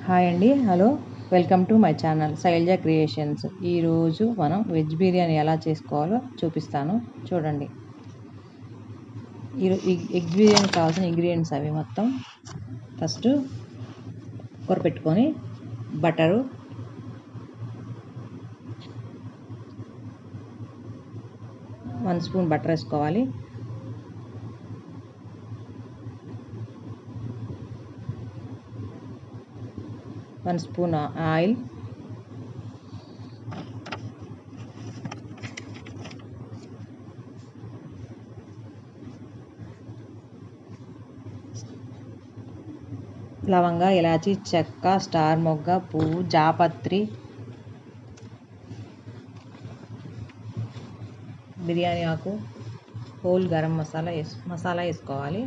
Hi అండి, hello, welcome to my channel Shailaja creations. ఈరోజు మనం వెజ్ బిర్యానీ ఎలా చేసుకోవాలో చూపిస్తాను, చూడండి. ఎగ్ బిర్యానీ కావాల్సిన ఇంగ్రీడియంట్స్ అవి మొత్తం. ఫస్ట్ కూర పెట్టుకొని బటరు, 1 స్పూన్ బటర్ వేసుకోవాలి. వన్ స్పూన్ ఆయిల్, లవంగా, ఇలాచి, చెక్క, స్టార్ మొగ్గ, పువ్వు, జాపత్రి, బిర్యానీ ఆకు, హోల్ గరం మసాలా వేసుకోవాలి.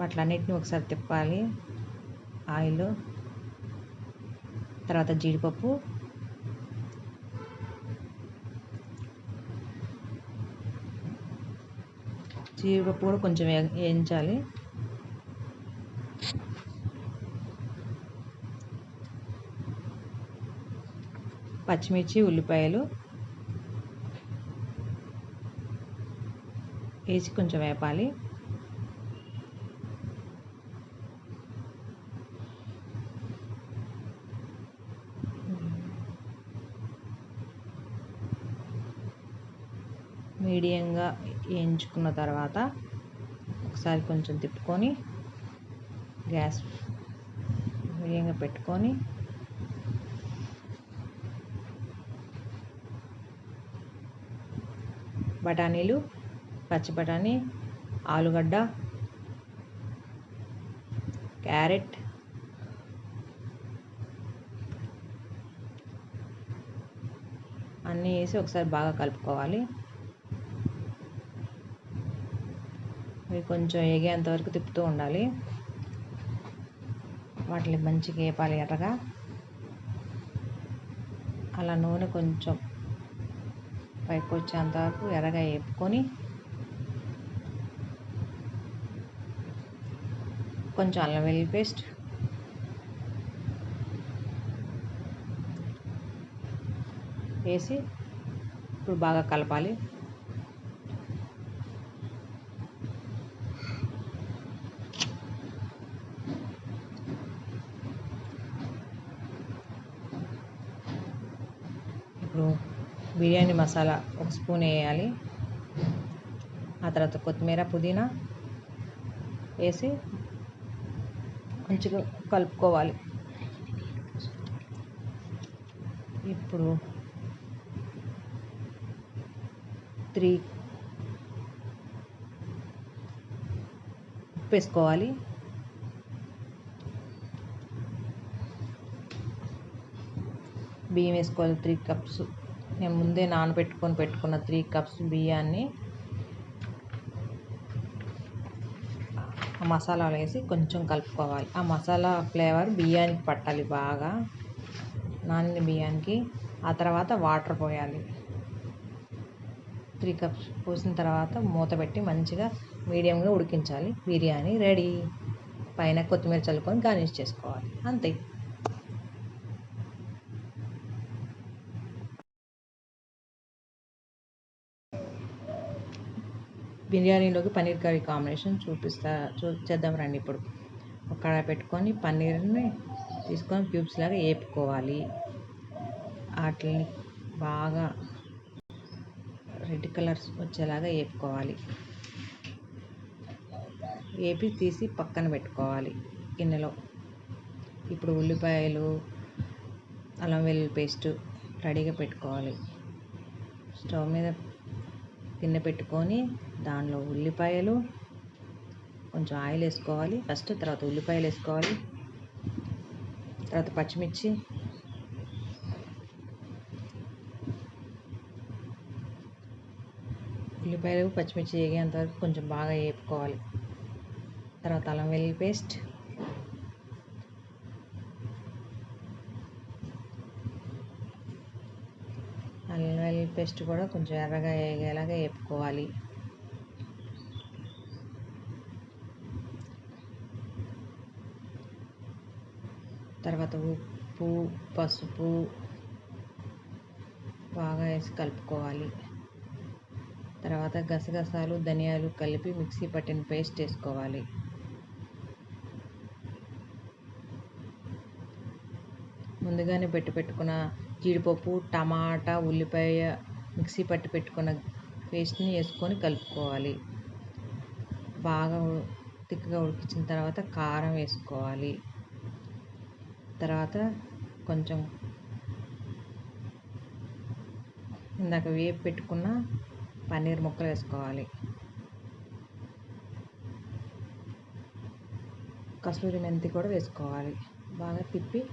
వాటిలన్నిటిని ఒకసారి తిప్పాలి. ఆయిల్, తర్వాత జీడిపప్పు, కూడా కొంచెం వేయించాలి. పచ్చిమిర్చి, ఉల్లిపాయలు వేసి కొంచెం వేపాలి. మీడియంగా వేయించుకున్న తర్వాత ఒకసారి కొంచెం తిప్పుకొని గ్యాస్ మీడియంగా పెట్టుకొని బఠానీలు, పచ్చి బఠానీ, ఆలుగడ్డ, క్యారెట్, అన్నీ వేసి ఒకసారి బాగా కలుపుకోవాలి. ఇవి కొంచెం వేగేంత వరకు తిప్పుతూ ఉండాలి. వాటిని మంచిగా వేపాలి ఎర్రగా. అలా నూనె కొంచెం పైకి వచ్చేంత వరకు ఎర్రగా వేపుకొని కొంచెం అల్లం వెల్లుల్లి పేస్ట్, వేసి ఇప్పుడు బాగా కలపాలి. ఇప్పుడు బిర్యానీ మసాలా 1 స్పూన్ వేయాలి. ఆ తర్వాత కొత్తిమీర, పుదీనా వేసి మంచిగా కలుపుకోవాలి. ఇప్పుడు 3 ఉప్పు వేసుకోవాలి. బియ్యం వేసుకోవాలి 3 కప్స్. నేను ముందే పెట్టుకున్న 3 కప్స్ బియ్యాన్ని ఆ మసాలాలు వేసి కొంచెం కలుపుకోవాలి. ఆ మసాలా ఫ్లేవర్ బియ్యానికి పట్టాలి బాగా, నానిన బియ్యానికి. ఆ తర్వాత వాటర్ పోయాలి. 3 కప్స్ పోసిన తర్వాత మూత పెట్టి మంచిగా మీడియంగా ఉడికించాలి. బిర్యానీ రెడీ. పైన కొత్తిమీర చల్లుకొని గార్నిష్ చేసుకోవాలి, అంతే. బిర్యానీలోకి పన్నీర్ కర్రీ కాంబినేషన్ చేద్దాం రండి. ఇప్పుడు ఒక కడాయి పెట్టుకొని పన్నీర్ని తీసుకొని క్యూబ్స్ లాగా వేపుకోవాలి. వాటిని బాగా రెడ్ కలర్స్ వచ్చేలాగా వేపుకోవాలి. వేపి తీసి పక్కన పెట్టుకోవాలి గిన్నెలో. ఇప్పుడు ఉల్లిపాయలు, అల్లం వెల్లుల్లి పేస్ట్ రెడీగా పెట్టుకోవాలి. స్టవ్ మీద గిన్నె పెట్టుకొని దానిలో ఉల్లిపాయలు, కొంచెం ఆయిల్ వేసుకోవాలి ఫస్ట్, తర్వాత ఉల్లిపాయలు వేసుకోవాలి, తర్వాత పచ్చిమిర్చి, ఉల్లిపాయలు పచ్చిమిర్చి వేగేంత వరకు కొంచెం బాగా వేపుకోవాలి. తర్వాత అల్లం వెల్లుల్లి పేస్ట్, అల్లం వెల్లుల్లి పేస్ట్ కూడా కొంచెం ఎర్రగా వేగేలాగా వేపుకోవాలి. తర్వాత ఉప్పు, పసుపు బాగా వేసి కలుపుకోవాలి. తర్వాత గసగసాలు, ధనియాలు కలిపి మిక్సీ పట్టిన పేస్ట్ వేసుకోవాలి. ముందుగానే పెట్టుకున్న జీడిపప్పు, టమాటా, ఉల్లిపాయ మిక్సీ పట్టి పెట్టుకున్న పేస్ట్ని వేసుకొని కలుపుకోవాలి. బాగా తిక్కగా ఉడికించిన తర్వాత కారం వేసుకోవాలి. తర్వాత కొంచెం ఇందాక వేపు పెట్టుకున్న పన్నీర్ ముక్కలు వేసుకోవాలి. కసూరి మెంతి కూడా వేసుకోవాలి. బాగా తిప్పి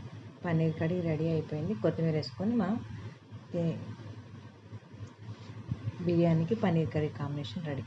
పన్నీర్ కర్రీ రెడీ అయిపోయింది. కొత్తిమీర వేసుకొని మనం బిర్యానీకి పన్నీర్ కర్రీ కాంబినేషన్ రెడీ.